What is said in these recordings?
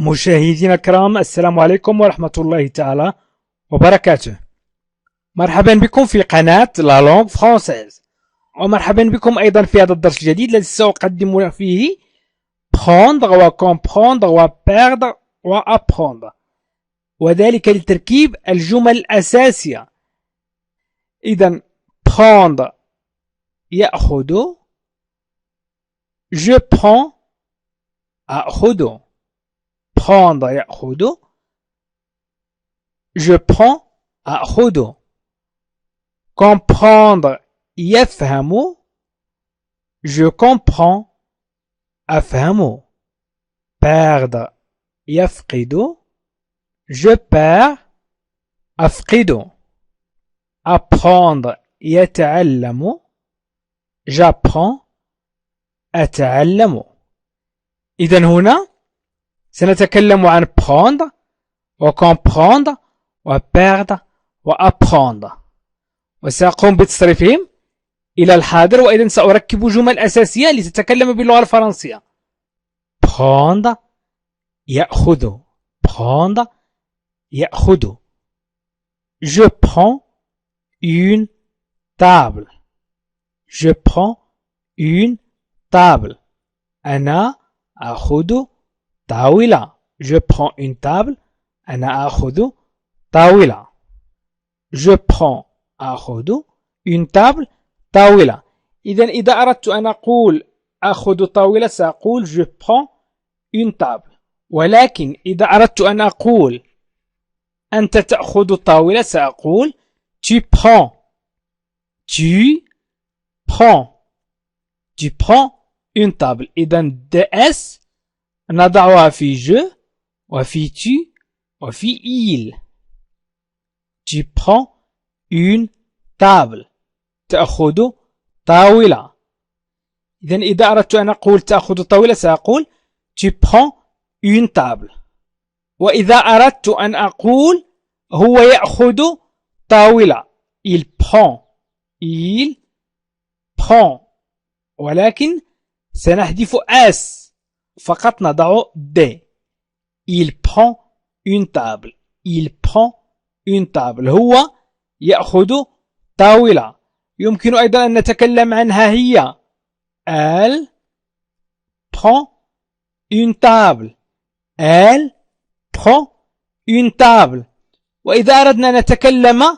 مشاهدينا الكرام، السلام عليكم ورحمة الله تعالى وبركاته. مرحبا بكم في قناة لا لونغ فرونسيز، ومرحبا بكم أيضا في هذا الدرس الجديد الذي سأقدم فيه prendre و comprendre و perdre و apprendre، وذلك لتركيب الجمل الأساسية. إذن prendre يأخذ، je prends أخذ، prendre يأخذ، je prends أخذ. comprendre يفهم، je comprends أفهم. perdre يفقد، je perds أفقد. apprendre يتعلم، j'apprends أتعلم. إذن هنا سنتكلم عن prendre و comprendre و perdre و apprendre، وسأقوم بتصريفهم إلى الحاضر، وأيضا سأركب جمل أساسية لتتكلم باللغة الفرنسية. prendre يأخذ، prendre يأخذ. je prends une table، je prends une table. أنا أخذ طاولة. je prends une table، أنا أخذ طاولة. je prends أخذ une table طاولة. إذا أردت أن أقول أخذ طاولة سأقول je prends une table، ولكن إذا أردت أن أقول أنت تأخذ طاولة سأقول tu prends، tu prends، tu prends une table. إذا DS نضعها في je وفي tu وفي il. tu prends une table، تأخذ طاولة. إذا أردت أن أقول تأخذ طاولة سأقول tu prends une table. وإذا أردت أن أقول هو يأخذ طاولة il prend، il prend، ولكن سنحذف s فقط نضع d. il prend une table، il prend une table، هو يأخذ طاولة. يمكن أيضا أن نتكلم عنها هي elle prend une table، elle prend une table. وإذا أردنا أن نتكلم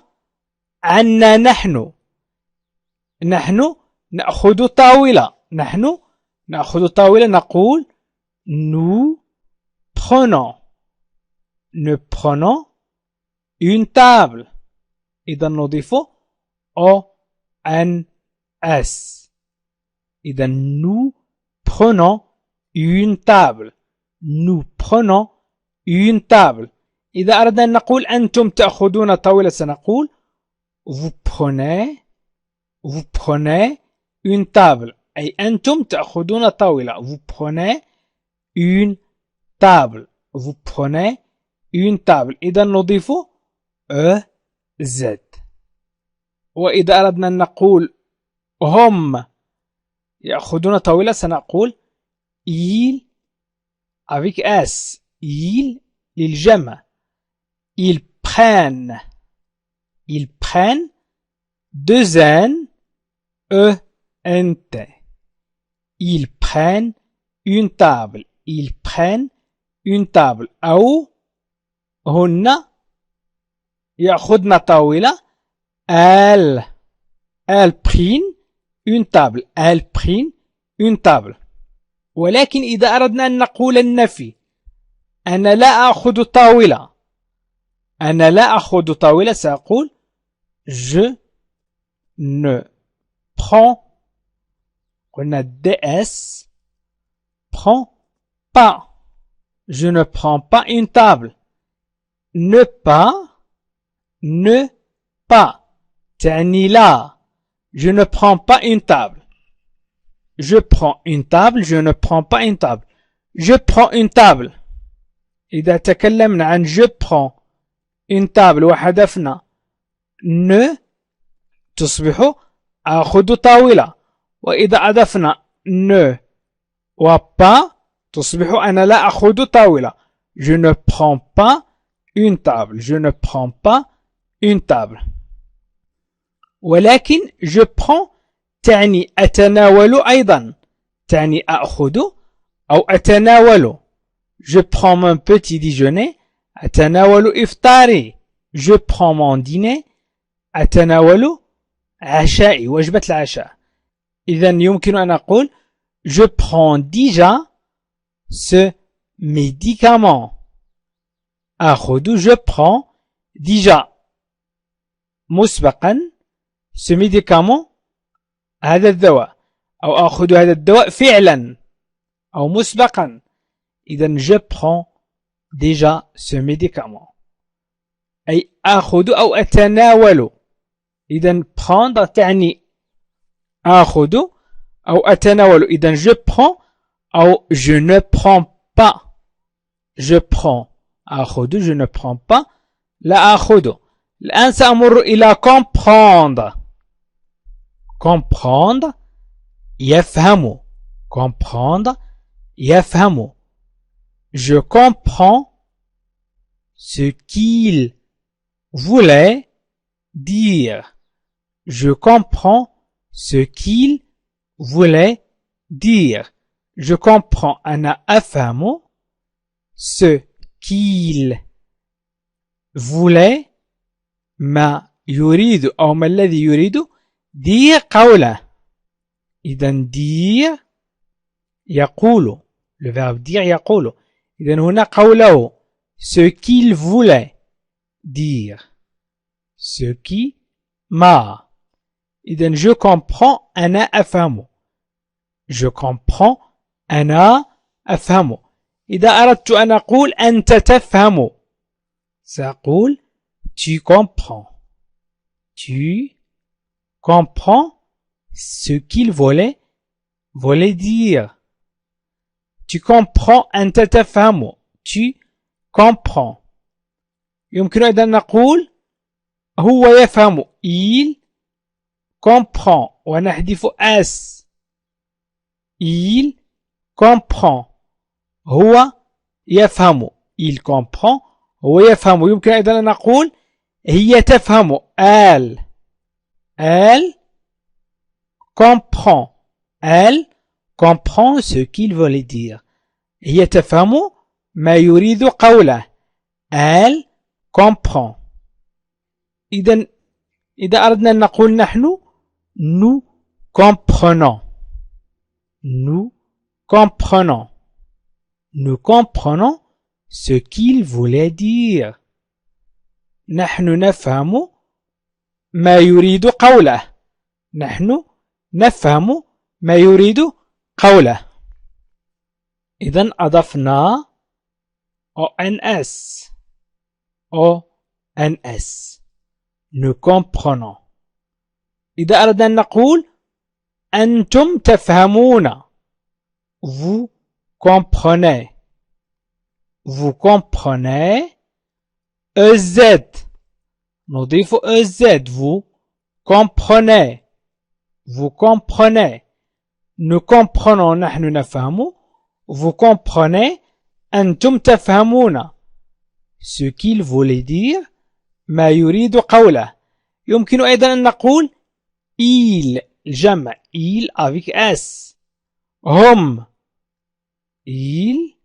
عنا نحن نأخذ طاولة، نحن نأخذ طاولة نقول nous prenons، nous prenons une table. إذا نضيف o n s. إذا nous prenons une table، nous prenons une table. إذا أردنا أن نقول أنتم تأخذون طاولة سنقول vous prenez une table، أي أنتم تأخذون طاولة. vous prenez une table، vous prenez une table. إذا نضيف z. وإذا أردنا أن نقول هم يأخذون طاولة سنقول ils avec s، ils للجمع، ils prennent deux n e n t. ils prennent une table، ils prennent une table. أو هن يأخذن طاولة elles prennent une table، elles prennent une table. ولكن إذا أردنا أن نقول النفي أنا لا أخذ طاولة، أنا لا أخذ طاولة سأقول je ne prends، قلنا ds prends pas، je ne prends pas une table. ne pas تعني لا. je ne prends pas une table. je prends une table، je ne prends pas une table. je prends une table. إذا تكلمنا عن je prends une table وحذفنا ne تصبح أخذ طاولة، وإذا أضفنا ne و pas تصبح أنا لا أخذ طاولة. je ne prends pas une table. Je ne prends pas une table. ولكن je prends تعني أتناول أيضا. تعني أخذ أو أتناول. Je prends mon petit déjeuner. أتناول إفطاري. Je prends mon dîner. أتناول عشائي. وجبة العشاء. إذن يمكن أن أقول je prends déjà ce médicament. أخذ je prends déjà مسبقا ce médicament هذا الدواء أو أخذ هذا الدواء فعلا أو مسبقا. إذن je prends déjà ce médicament أي أخذ أو أتناول. إذن prendre تعني أخذ أو أتناول. إذن je prends أو je ne prends pas. Je prends أخذ je ne prends pas لا أخذ. الآن سأمر إلى comprendre. comprendre يفهم. comprendre يفهم. Je comprends ce qu'il voulait dire. Je comprends ce qu'il voulait dire. Je comprends أنا أفهم ce qu'il voulait ما يريد أو ما الذي يريد dire قوله. إذن dire يقول. le verbe dire يقول. إذن هنا قوله ce qu'il voulait dire. ce qui m'a. إذن je comprends أنا أفهم. je comprends أنا أفهم. إذا أردت أن أقول أنت تفهم سأقول tu comprends. tu comprends ce qu'il voulait dire. tu comprends أنت تفهم. tu comprends. يمكن أيضا نقول هو يفهم. il comprend ونحذف as. il comprend. هو يفهم. il comprend. هو يفهم. يمكن أيضا أن نقول هي تفهم. elle comprend. elle comprend ce qu'il voulait dire. هي تفهم ما يريد قوله. elle comprend. إذا أردنا أن نقول نحن nous comprenons. nous comprenons. nous comprenons ce qu'il voulait dire. نحن نفهم ما يريد قوله. نحن نفهم ما يريد قوله. إذن أضفنا ONS. ONS. nous comprenons. إذا أردنا أن نقول أنتم تفهمون. vous comprenez. vous comprenez. EZ نضيف EZ. vous comprenez. vous comprenez. nous comprenons نحن نفهم. vous comprenez أنتم تفهمون ce qu'il voulait dire ما يريد قوله. يمكن أيضا أن نقول il الجمع il avec S. هم ils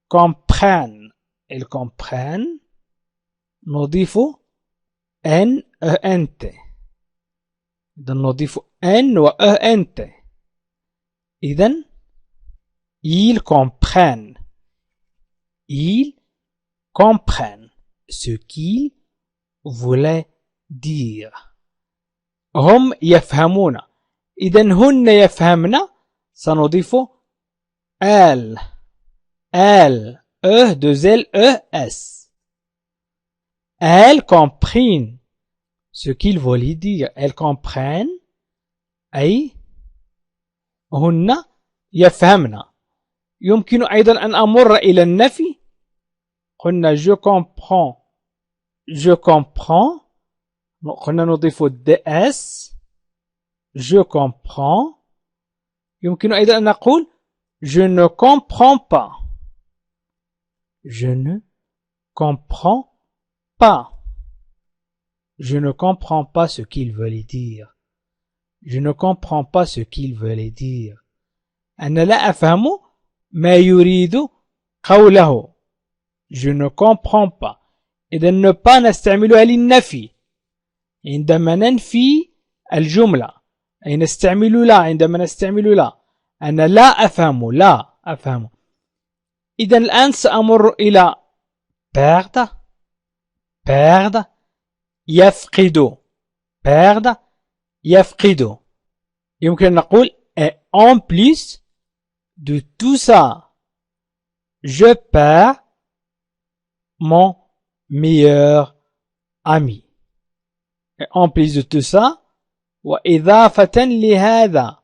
comprennent. ils comprennent. نضيف N ENT. إذا نضيف N و ENT. إذا ils comprennent. ils comprennent ce qu'il voulait dire. هم يفهمون. إذا هن يفهمن سنضيف elles. elles. E, 2 L, E, S. Elles comprennent ce qu'il voulait dire. Elles comprennent أي هن يفهمن. يمكن أيضا أن أمر إلى النفي. قلنا je comprends. je comprends. قلنا نضيف DS. je comprends. يمكن أيضا أن نقول je ne comprends pas. Je ne comprends pas. Je ne comprends pas ce qu'il voulait dire. Je ne comprends pas ce qu'il voulait dire. أنا لا أفهم ما يريد قوله. Je ne comprends pas. إذا ne pas نستعملها للنفي عندما ننفي الجملة، أي نستعمل لا عندما نستعمل لا. أنا لا أفهم، لا أفهم. إذا الآن سأمر إلى perdre، perdre، يفقد، perdre، يفقد. يمكن أن نقول et en plus de tout ça, je perds mon meilleur ami. Et en plus de tout ça, وإضافة لهذا.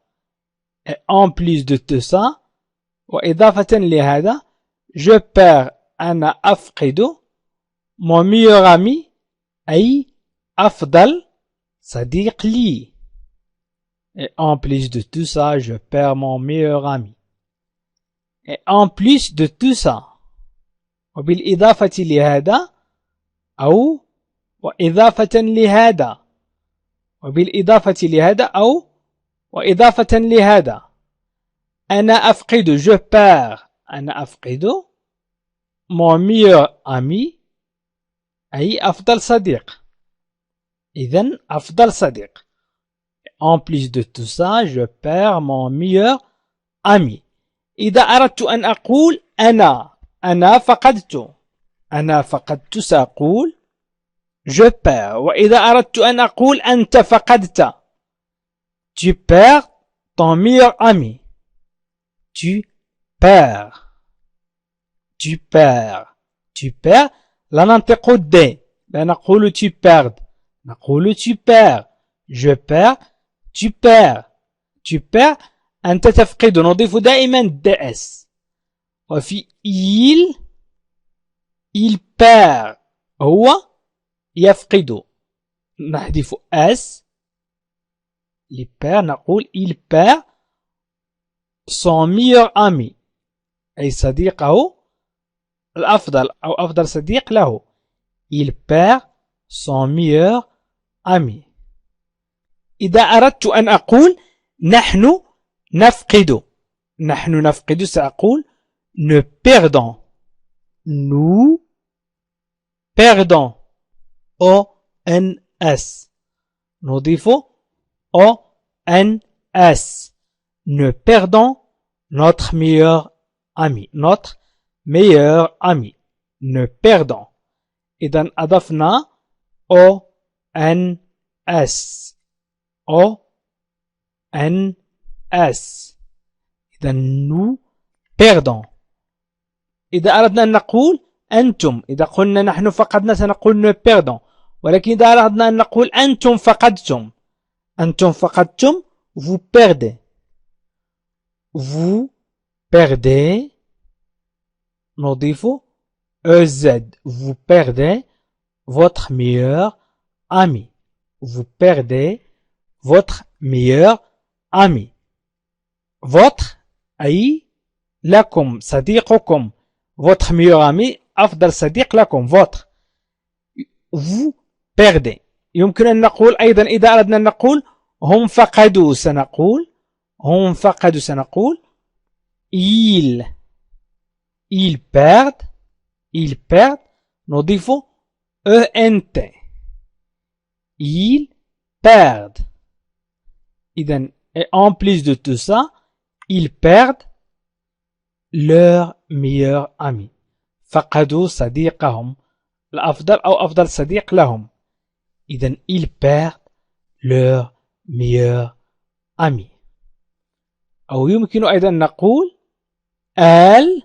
Et en plus de tout ça, وإضافة لهذا, je perds أنا أفقد mon meilleur ami أي أفضل صديق لي. Et en plus de tout ça, je perds mon meilleur ami. Et en plus de tout ça, وبالإضافة لهذا أو وإضافة لهذا، وبالإضافة لهذا أو وإضافة لهذا، أنا أفقد، je perds، أنا أفقد mon meilleur ami أي أفضل صديق. إذن أفضل صديق. En plus de tout ça, je perds mon meilleur ami. إذا أردت أن أقول أنا فقدت، أنا فقدت سأقول je perds. وإذا أردت أن أقول أنت فقدت، tu perds ton meilleur ami. Tu perds. Tu perds. Tu perds. لا ننطق د، لا نقول tu perds، نقول tu perds. Je perds. Tu perds. Tu perds. أنت تفقد، نضيف دائما ds. وفي il perd، هو يفقد، نحذف s. il perd، نقول il perd son meilleur ami أي صديقه الأفضل أو أفضل صديق له. il perd son meilleur ami. إذا أردت أن أقول نحن نفقد، نحن نفقد سأقول nous perdons. Nous perdons. O-N-S. نضيف O-N-S. Nous perdons notre meilleur ami. Notre meilleur ami. Nous perdons. إذن أضفنا O-N-S. O-N-S. إذن nous perdons. إذا أردنا أن نقول أنتم، إذا قلنا نحن فقدنا سنقول nous perdons. ولكن إذا أردنا أن نقول أنتم فقدتم، أنتم فقدتم vous perdez. Vous perdez، نضيف EZ. Vous perdez votre meilleur ami. Vous perdez votre meilleur ami. Votre أي لكم، صديقكم. Votre meilleur ami أفضل صديق لكم. Votre. Vous perdez. يمكن أن نقول أيضا إذا أردنا أن نقول هم فقدوا سنقول هم فقدوا سنقول ils perdent نضيف ENT. ils perdent. إذن en plus de tout ça, ils perdent leur meilleur ami. فقدوا صديقهم الأفضل أو أفضل صديق لهم. إذن ils perdent leur meilleur ami. أو يمكن أيضا نقول elles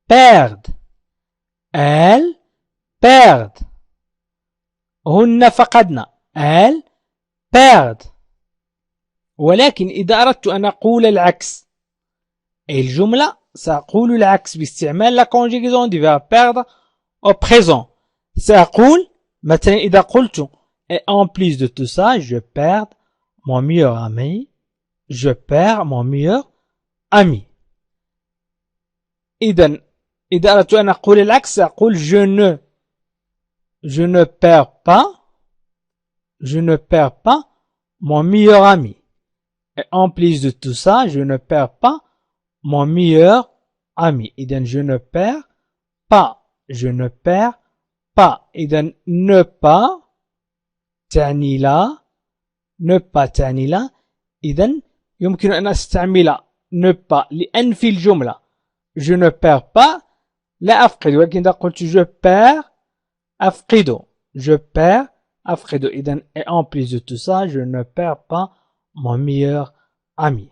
perdent. elles perdent. هن فقدنا. elles perdent. ولكن إذا أردت أن أقول العكس، أي الجملة سأقول العكس باستعمال la conjugaison du verbe perdre au présent. سأقول مثلا إذا قلت et en plus de tout ça, je perds mon meilleur ami. Je perds mon meilleur ami. إذا أردت أن أقول العكس أقول je ne perds pas mon meilleur ami. Et en plus de tout ça, je ne perds pas mon meilleur ami. إذن je ne perds pas. إذن ne pas تعني لا إذن يمكن أن أستعمل ne pas لأنفي الجملة. je ne perds pas لا أفقد, ولكن إذا قلت je perds أفقد. إذن et en plus de tout ça, je ne perds pas mon meilleur ami.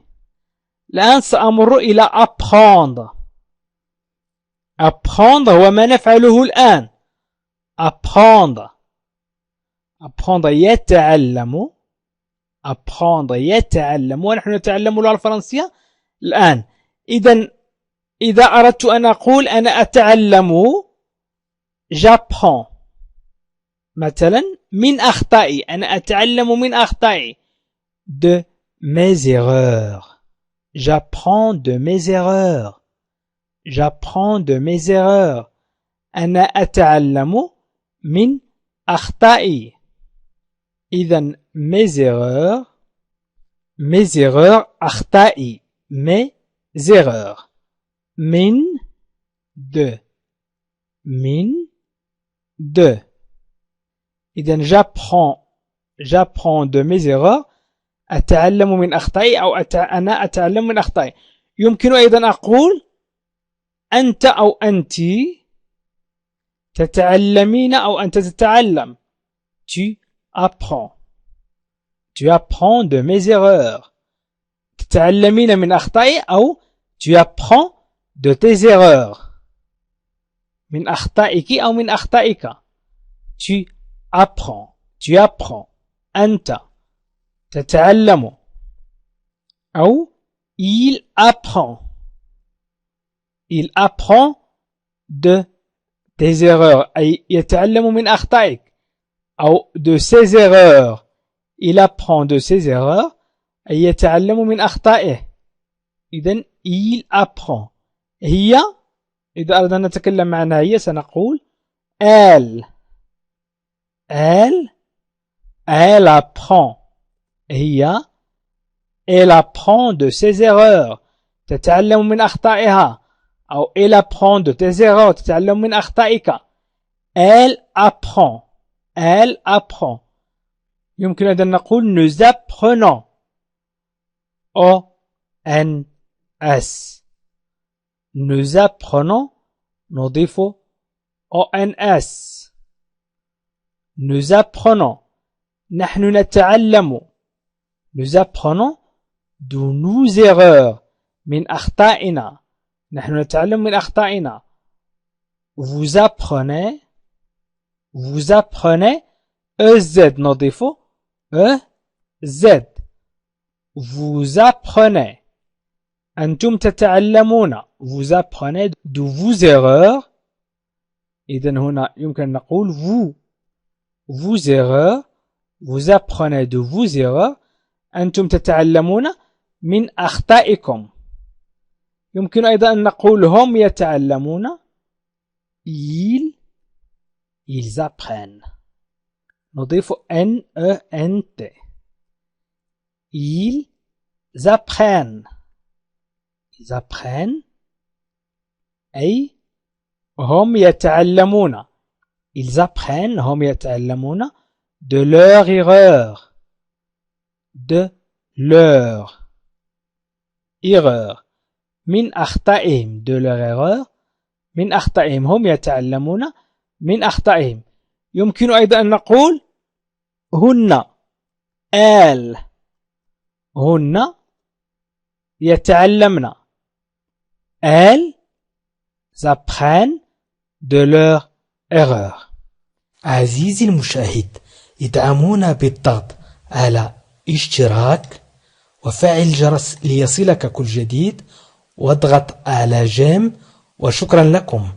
الآن سأمر إلى apprendre. apprendre هو ما نفعله الآن. apprendre يتعلم ونحن نتعلم اللغة الفرنسية الآن. إذا أردت أن أقول أنا أتعلم j'apprends مثلا من أخطائي. أنا أتعلم من أخطائي de mes erreurs. j'apprends de mes erreurs. أنا أتعلم من أخطائي. إذن mes erreurs أخطائي mes erreurs. من de إذن j'apprends de mes erreurs. أتعلم من أخطائي أو أنا أتعلم من أخطائي. يمكن أيضا أقول أنت أو أنت تتعلمين أو أنت تتعلم. tu apprends de mes erreurs. تتعلمين من أخطائي أو tu apprends de tes erreurs. من أخطائك أو من أخطائك. tu apprends. أنت تتعلم أو il apprend de tes erreurs أي يتعلم من أخطائك أو de ses erreurs. il apprend de ses erreurs أي يتعلم من أخطائه. إذن il apprend. هي إذا أردنا أن نتكلم عنها هي سنقول elle apprend. هي elle apprend de ses erreurs. تتعلم من أخطائها أو elle apprend de tes erreurs. تتعلم من أخطائك. elle apprend. يمكن أن نقول nous apprenons. ONS. nous apprenons نضيف ONS. nous apprenons. نحن نتعلم. nous apprenons de nos erreurs. من أخطائنا. نحن نتعلم من أخطائنا. vous apprenez EZ نضيف EZ. vous apprenez. أنتم تتعلمون. vous apprenez de vos erreurs. إذن هنا يمكن أن نقول vos erreurs. vous apprenez de vos erreurs. أنتم تتعلمون من أخطائكم. يمكن أيضا أن نقول هم يتعلمون. ils apprennent. نضيف NENT. ils apprennent أي هم يتعلمون. ils apprennent هم يتعلمون de leur erreur. من أخطائهم de leur erreur. من أخطائهم هم يتعلمون من أخطائهم. يمكن أيضا أن نقول هن يتعلمن. elles apprennent de leur erreur. عزيزي المشاهد، ادعمونا بالضغط على اشتراك وفعل الجرس ليصلك كل جديد واضغط على جيم. وشكرا لكم.